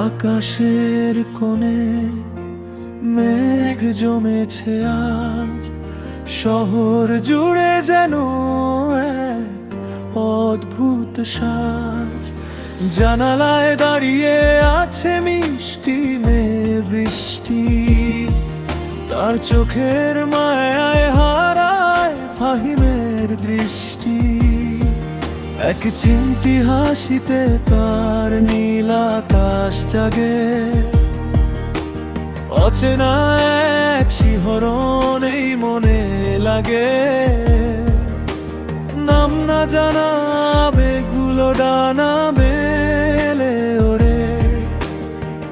আকাশের কোণে মেঘ জমেছে আজ, শহর জুড়ে যেন এক অদ্ভুত সাজ। জানালায় দাঁড়িয়ে আছে মিষ্টি মেয়ে বৃষ্টি, তার চোখের মায়ায় হারায় ফাহিমের দৃষ্টি। এক চিমটি হাসিতে তার নীল আকাশ জাগে, অচেনা এক শিহরণ এই মনে লাগে। নাম না জানা আবেগগুলো ডানা মেলে ওড়ে,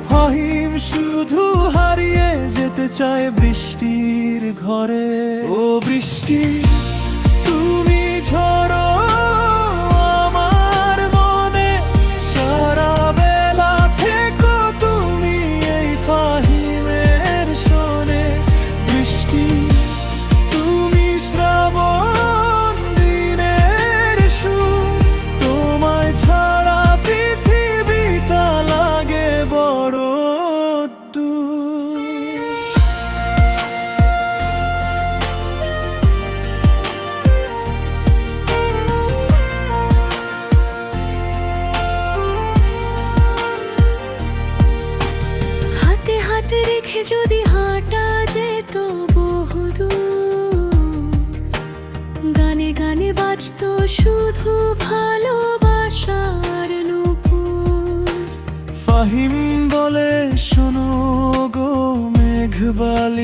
ফাহিম শুধু হারিয়ে যেতে চায় বৃষ্টির ঘরে। ও বৃষ্টি তুমি ঝড়ো আমার মনে, সারা বেলা থেকো তুমি এই ফাহিমের শোনে। বৃষ্টি তুমি শ্রাবণ দিনের সুর, তোমায় ছাড়া পৃথিবীটা লাগে বড় দূর। হাতে হাত রেখে যদি হাঁটা যেত বহুদূর, গানে গানে বাজতো শুধু ভালোবাসার নূপুর। ফাহিম বলে শোনো গো মেঘবালি।